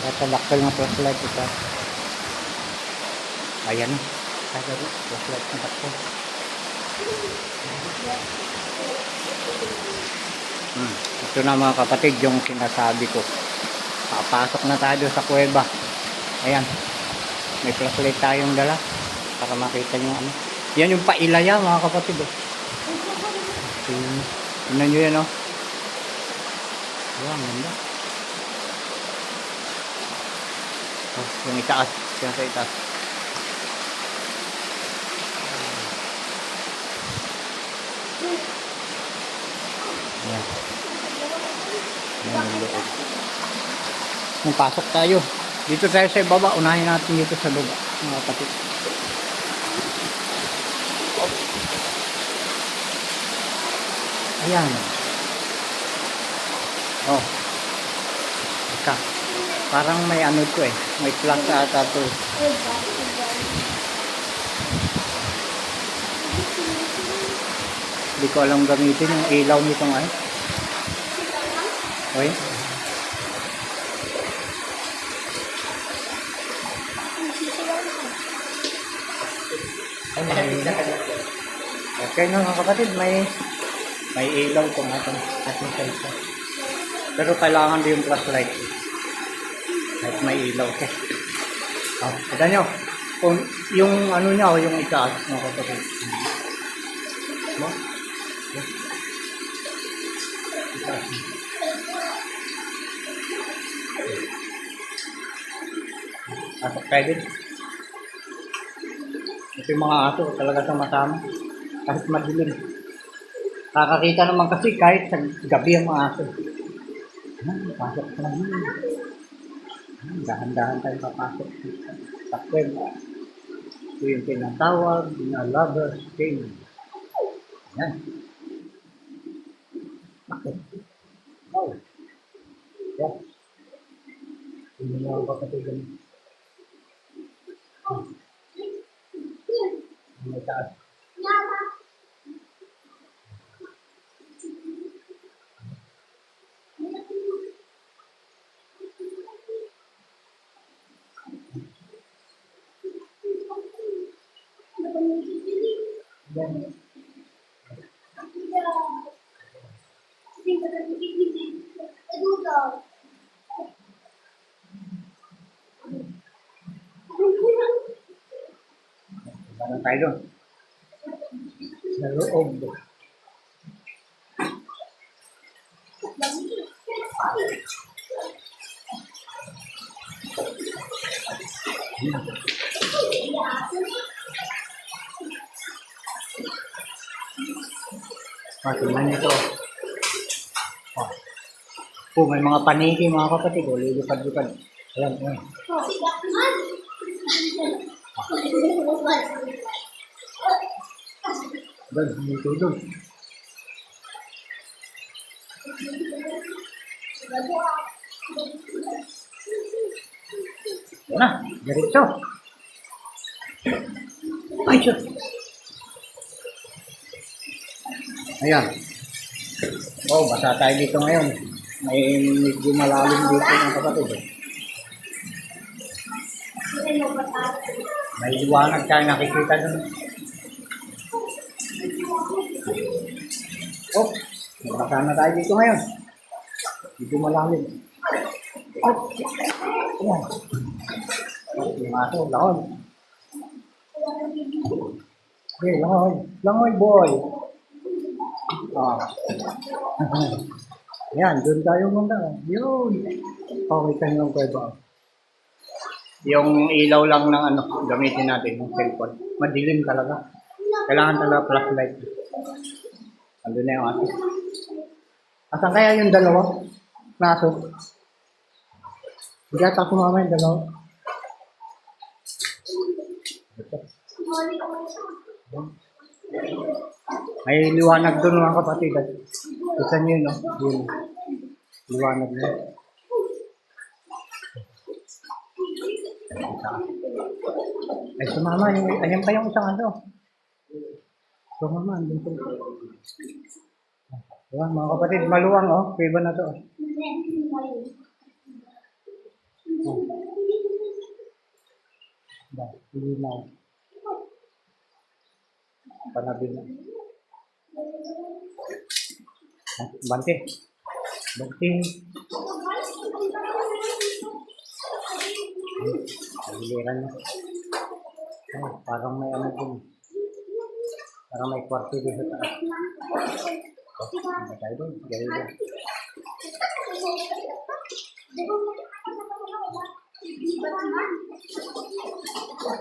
Ito laktal ng flashlight ito. Ayan o. Flashlight ng laktal. Ito na mga kapatid yung sinasabi ko. Papasok na tayo sa kuweba. Ayan. May flashlight tayong dala. Para makita nyo ano. Yan yung pailaya mga kapatid. Tingnan nyo yan o. Ayan, ganda. Yung itaas. Yung sa itaas. Ayan. Ayan yung loob. Kung pasok tayo. Dito tayo sa ibaba. Unahin natin dito sa baba. Mga kapatid. Ayan. Oh. Ika. Parang may ano to eh. May plug ata to. Hindi ko alam gamitin yung ilaw nitong ay. Okay. Okay no mga kapatid, may ilaw itong ating cellphone. Pero kailangan din yung flashlight. Kahit may ilaw. Okay. Kita nyo. Kung yung ano niya o yung itaas mga kapatid. No? Pasok tayo din. Ito yung mga aso talaga sumasama. Kahit madilim. Nakakita naman kasi kahit sa gabi ang mga aso. Pasok na yun. Dahan-dahan tayo papasok. Takwen. Ito yung tinatawag na lover's cave. Yan. Bakit? Oh. Yan. Hindi mo ako kapatigan. May taas. Parang tayo doon. Sa loob. Tingnan nyo ito. May mga paniki mga kapatid. Lilipad-lipad. Ayan, ayan. Dito doon. Yan na, diretso. Ay, siya. Ayan. Basa tayo dito ngayon. May medyo malalim dito mga kapatid. May liwanag tayo nakikita doon. Basa na tayo dito ngayon. Medyo malalim. Ayan. Yung aso, lahon. Okay, langoy. Langoy, boy. Ayan, doon tayo muna. Yun. Okay tayo ng kuweba. Yung ilaw lang ng ano, gamitin natin, yung cellphone. Madilim talaga. Kailangan talaga flashlight. Andun na yung aso. Asan kaya yung dalawa? Na aso? Hindi ata sumama yung dalawa. May liwanag doon mga kapatid. Isa nyo no? Yun. Liwanag na. Ay sumama. Ayan pa yung isang ano. Sumama. Andun po. Diba, mga kapatid, maluwang oh. Kuweba na to. Linaw. Panabi na. Bante. Bante. Pagiliran na. Parang may ano din. Parang may kwarto din sa taas. Ano tayo doon? Gari doon.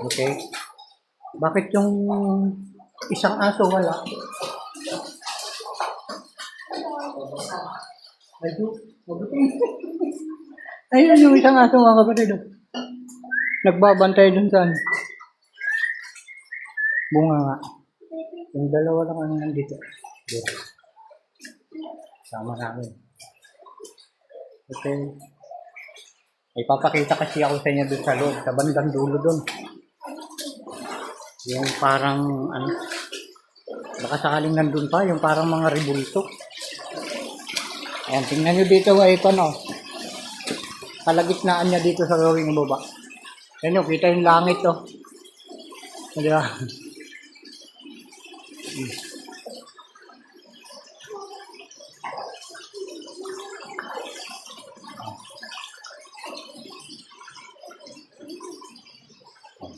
Okay. Bakit yung isang aso wala? Ayun yung isang aso mga kapatid. Nagbabantay dun sa ano. Bunga nga. Yung dalawa lang ang nandito. Dito. Sama namin. Okay. Ipapakita kasi ako sa inyo doon sa loob. Sa bandang dulo doon. Yung parang ano. Baka sakaling nandun pa. Yung parang mga rebulto. Ayan. Tingnan nyo dito. Ay ito no. Kalagitnaan niya dito sa gawing baba. Ayan nyo. Kita yung langit oh. Diba?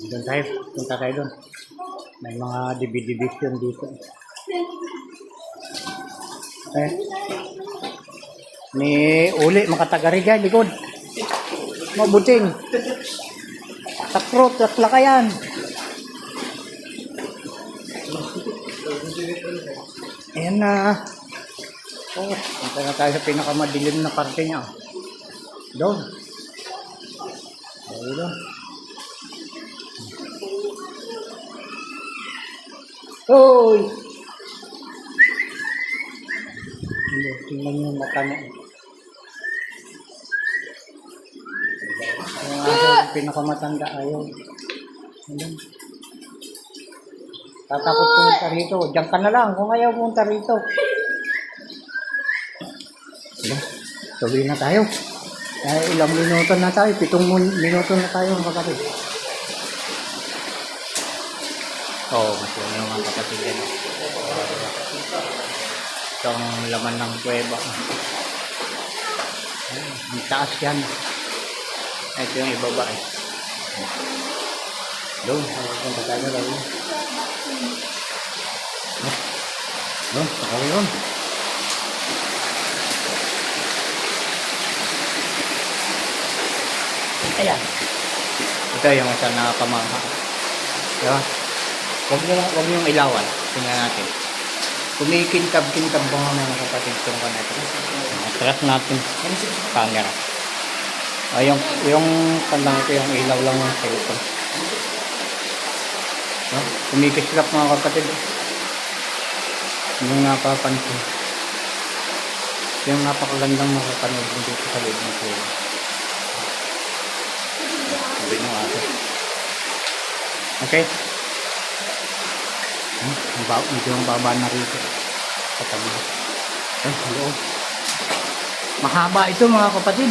Doon tayo, punta tayo doon. May mga division dito. Okay. May uli, makatagari dyan, likod. Mabuting. Takrot, taklakayan. Ayan na. Oh, punta na tayo sa pinakamadilim na parte niya. Doon. Doon. Hoy! Tingnan niyo yung mata niya. Yung pinakamatanda ayaw. Tatakot pumunta rito. Diyan ka na lang kung ayaw pumunta rito. Tuloy na tayo. Ilang minuto na tayo. 7 minuto na tayo mga kapatid. Mas yun yung mga kapatid yan. Ito ang laman ng kuweba. Ang taas yan. Ito yung ibaba eh. Doon, punta tayo na doon. Doon, sakali doon. Ayan. Ito yung isa na pamangha. Diba? Huwag niyong ilawan. Tingnan natin. Kumikintab-kintab ba nga mga kapatid itong kanito. Atras natin. Camera. Yung kandang ito, yung ilaw lang ng cellphone. Kumikislap mga kapatid. Yung napapansin. Yung napakagandang makapanood dito sa loob ng kuya. Sabi nyo ato. Okay. Medyo ang baba na rito. Sa tabi. Hello. Mahaba ito mga kapatid.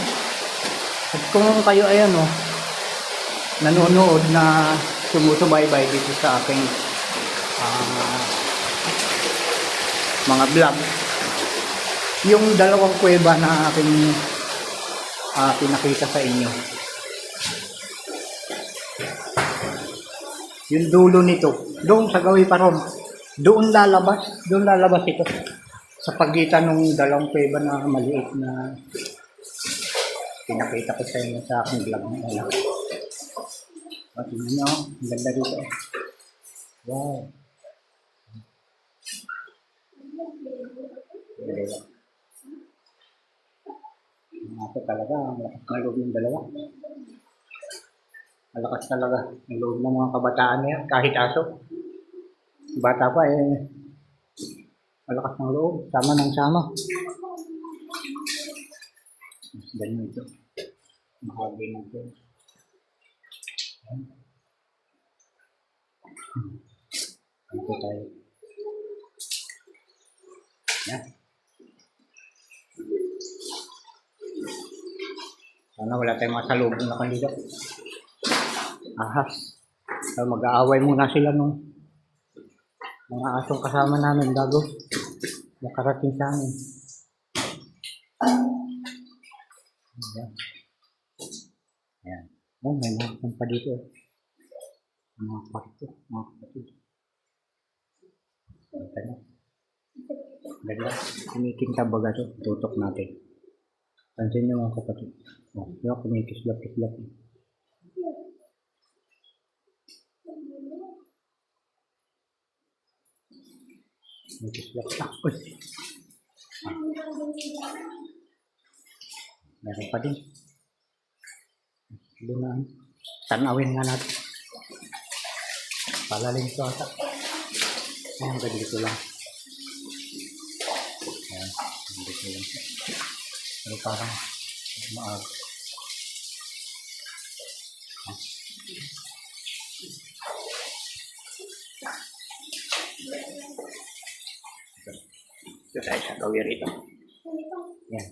At kung kayo ayan nanonood na sumusubaybay dito sa aking mga vlog, yung dalawang kuweba na aking pinakita sa inyo, yung dulo nito doon sa Gawi Paron, doon lalabas ito sa pagitan ng dalawang kuweba na maliit na pinakita ko sa inyo sa aking vlog na anak. Tingnan nyo, ang ganda dito. Wow. Ito talaga, ang lakas ng loob ng dalawa. Malakas talaga ang loob ng mga kabataan niya, kahit aso. Bata pa malakas ng loob, sama ng sama. Ganyan ito. Mahagi na ito. Ito tayo. Yan. Sana wala tayong masalubong na kandidat. Ahas. So, mag-aaway muna sila nung mga asong kasama namin bago makarating sa amin. Ayan. Ayan. Oh, may mga pa dito. Mga kwarto, mga kapatid. Ayan. Ganda. Kinikinta baga ito. Tutok natin. Pansin nyo mga kapatid. Oh, yung kumikislap-kislap. Kumikislap. Uy. Meron pa din. Doon na. Tanawin nga natin. Palalim ito ata. Ayan, dito lang. Ayan, dito lang. Pero parang maag. Ito tayo sa gawin ito. Ayan.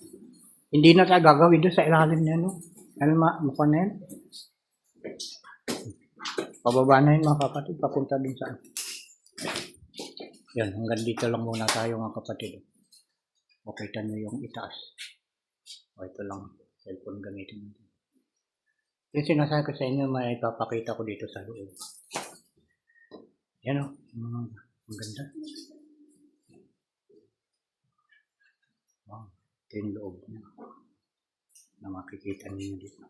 Hindi na tayo gagawin doon sa ilalim niya, no? Ano mukha na yan? Pababa na yun mga kapatid, papunta dun sa yan, hanggang dito lang muna tayo mga kapatid. Makita nyo yung itaas. O ito lang, cellphone gamitin natin. Yung sinasabi ko sa inyo, may ipapakita ko dito sa loob. Yan o, ang ganda. Wow, ito yung loob niya. Na makikita niyo dito.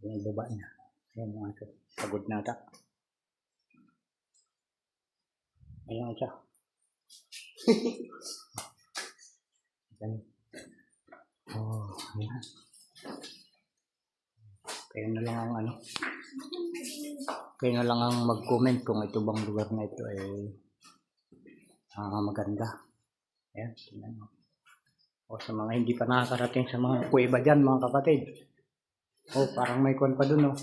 Yung baba niya. Ayan mga ito. Pagod na ata. Ayan siya. Ayan. Oh, ayan. Kaya na lang ang ano. Kaya na lang ang mag-comment kung ito bang lugar na ito ay maganda. Ayan. Tingnan mo. O sa mga hindi pa nakakarating sa mga kuweba dyan mga kapatid. Oh, parang may kwan pa dun, oh.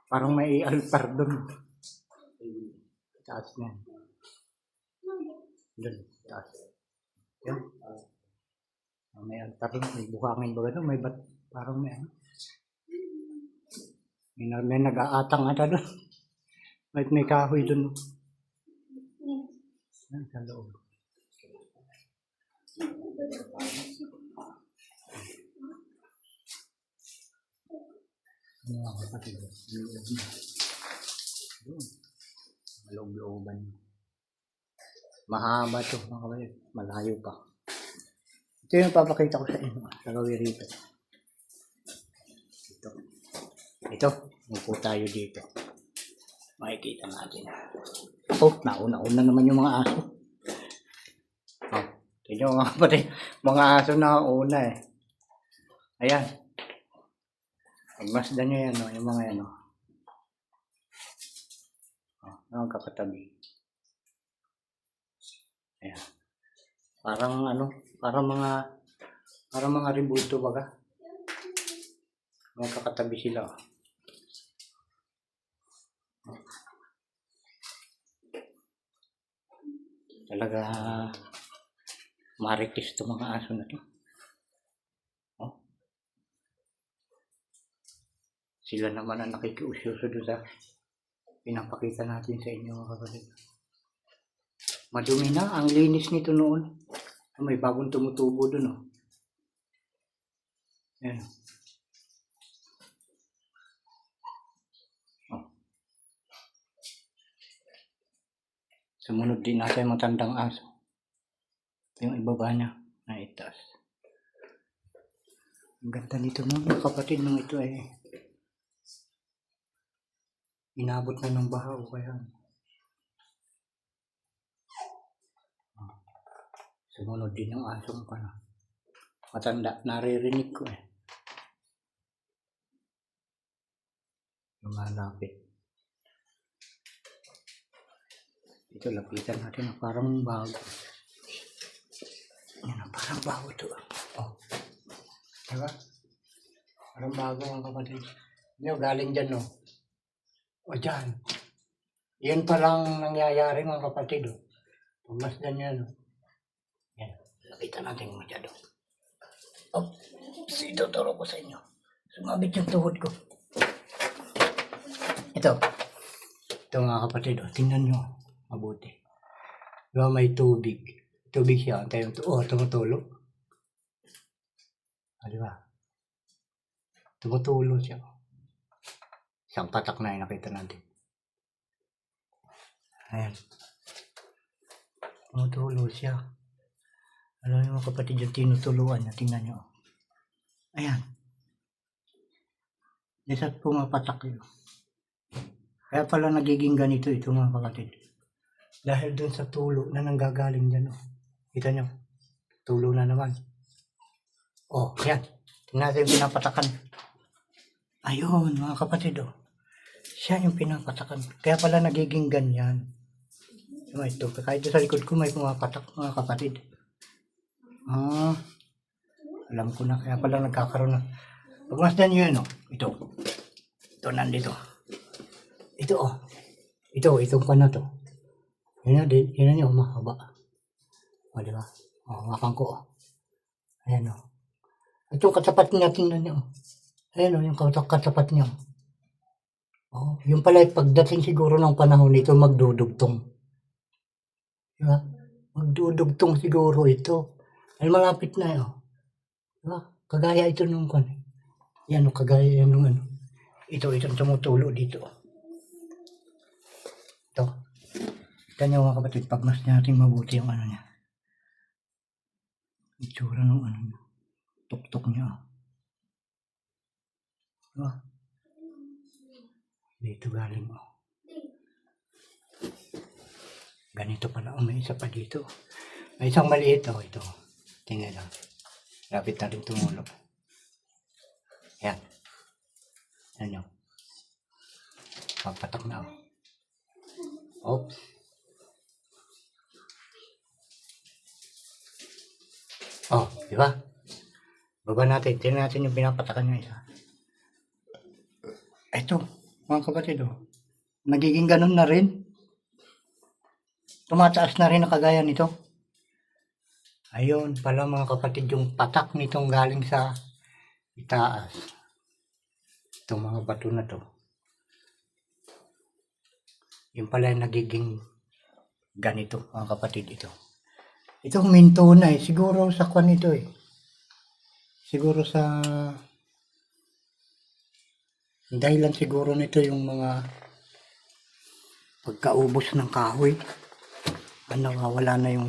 Parang may altar dun. Taas na yan. Dun, taas. Yan. May altar dun. May buhangin ba dun? May bat. Parang may ano. May nag-aatang ata dun. May kahoy dun. Yan, sa loob. Mga kapatid, maloob-looban. Mahaba ito mga kapatid, malayo pa. Ito yung papakita ko sa inyo, sa gawin rito. Ito, upo tayo dito. Makikita natin. Oh, nauna-una naman yung mga aso. Oh, tignan mga kapatid, mga aso na una eh. Ayan. Magmasdan nyo yan, no? Yung mga yan. No? Oh, kakatabi. Ayan. Parang ano, parang mga ributo baga. Mga kakatabi sila. Oh. Talaga maritis to mga aso na to. Sila naman ang nakikiusyoso doon sa pinapakita natin sa inyo mga kapatid. Madumi na, ang linis nito noon. May bagong tumutubo doon, oh. Ayan. Oh. Sumunod din natin yung matandang aso. Yung ibaba niya na itaas. Ang ganda nito mga kapatid nung ito ay inabot na ng bahaw kaya sumunod din yung asong pa na matanda, naririnig ko eh. Lumalapit. Ito lapitan natin na parang bago. Yan, parang bago ito. Oh. Diba? Parang bago mga kapatid. Hindi, galing dyan, no? O dyan. Yan palang nangyayari mga kapatid. Oh. Pumasdan yan. Oh. Yan. Lapitan natin masyado. Oh. Ituturo ko sa inyo. Sumabit yung tuhod ko. Ito. Ito mga kapatid, tingnan nyo. Mabuti. Diba may tubig? Tubig siya. Tumutulo. Diba? Tumutulo siya. Isang patak na yung nakita natin. Ayan. Tumutulo siya. Alam niyo mga kapatid yung tinutuluan niya. Tingnan nyo. Ayan. Isa't pumapatak yun. Kaya pala nagiging ganito ito mga kapatid. Dahil dun sa tulo na nanggagaling dyan. Kita nyo. Tulo na naman. Yan. Tingnan natin yung pinapatakan. Ayun mga kapatid. Siya yung pinapatakan. Kaya pala nagiging ganyan. Ito. Kahit sa likod ko may pumapatak mga kapatid. Alam ko na. Kaya pala nagkakaroon na. Pagmasdan nyo yun. Ito. Ito nandito. Itong pa na to. Yan nyo, mahaba. Diba? Hawakan ko. Ayan Itong katapat niya, tingnan nyo. Ayan yung katapat niya. Yung pala, pagdating siguro ng panahon ito, magdudugtong. Diba? Magdudugtong siguro ito. Ay malapit na Diba? Kagaya ito nung Yan kagaya nung Itong tumutulo dito. Ito. Ito nyo mga kapatid, pagmas natin mabuti yung niya. Itsura ng niya. Tuktok niya. Diba? Dito galing Ganito pala. May isa pa dito. May isang maliit ito. Tingnan lang. Lapit na rin tumulo. Yan. Yan nyo. Papatak na Oops. Diba? Baba natin. Tingnan natin yung pinapatakan nyo isa. Ito, mga kapatid nagiging ganun na rin. Tumataas na rin na kagaya nito. Ayun pala mga kapatid yung patak nitong galing sa itaas. Itong mga bato na to. Yung pala yung nagiging ganito mga kapatid ito. Itong minto na siguro sa ito Siguro sa dahilan siguro nito yung mga pagkaubos ng kahoy. Nawawala na yung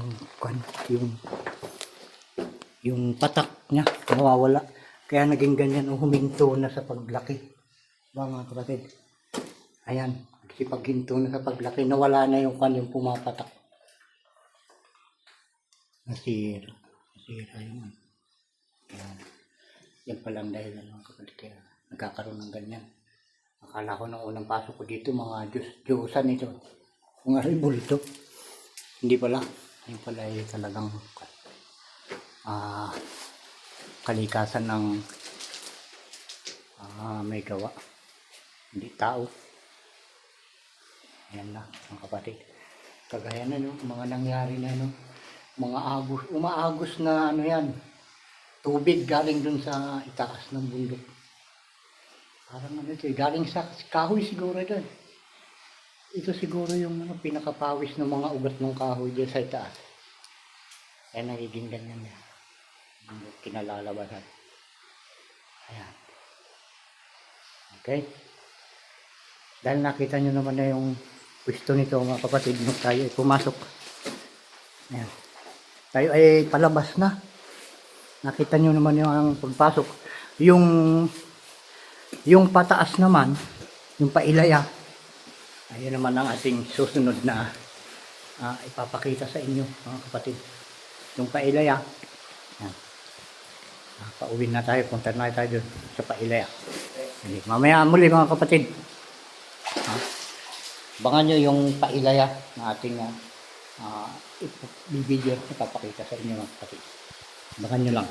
patak niya. Nawawala. Kaya naging ganyan huminto na sa paglaki. Mga kapatid. Ayan. Kasi paghinto na sa paglaki, nawala na yung yung pumapatak. Nasira yung yan palang dahilan mga kapatid. Kaya nagkakaroon ng ganyan. Akala ko nung unang pasok ko dito, mga Diyosan ito. Mga ribol ito. Hindi pala. Yung pala ay talagang kalikasan ng may gawa. Hindi tao. Ayan na mga kapatid. Kagaya na mga nangyari na mga umaagos na yan. Tubig galing dun sa itaas ng bundok. Parang galing sa kahoy siguro doon. Ito siguro yung pinakapawis ng mga ugat ng kahoy dyan sa itaas. Kaya nagiging ganyan yan. Kinalalabasan. Ayan. Okay. Dahil nakita nyo naman na yung pwesto nito mga kapatid, nung tayo ay pumasok. Ayan. Tayo ay palabas na. Nakita nyo naman yung pagpasok. Yung pataas naman, yung pailaya, ayun naman ang ating susunod na ipapakita sa inyo mga kapatid. Yung pailaya, pauwi na tayo, punta na tayo dun sa pailaya. Mamaya muli mga kapatid. Abangan nyo yung pailaya na ating video, ipapakita sa inyo mga kapatid. Abangan nyo lang.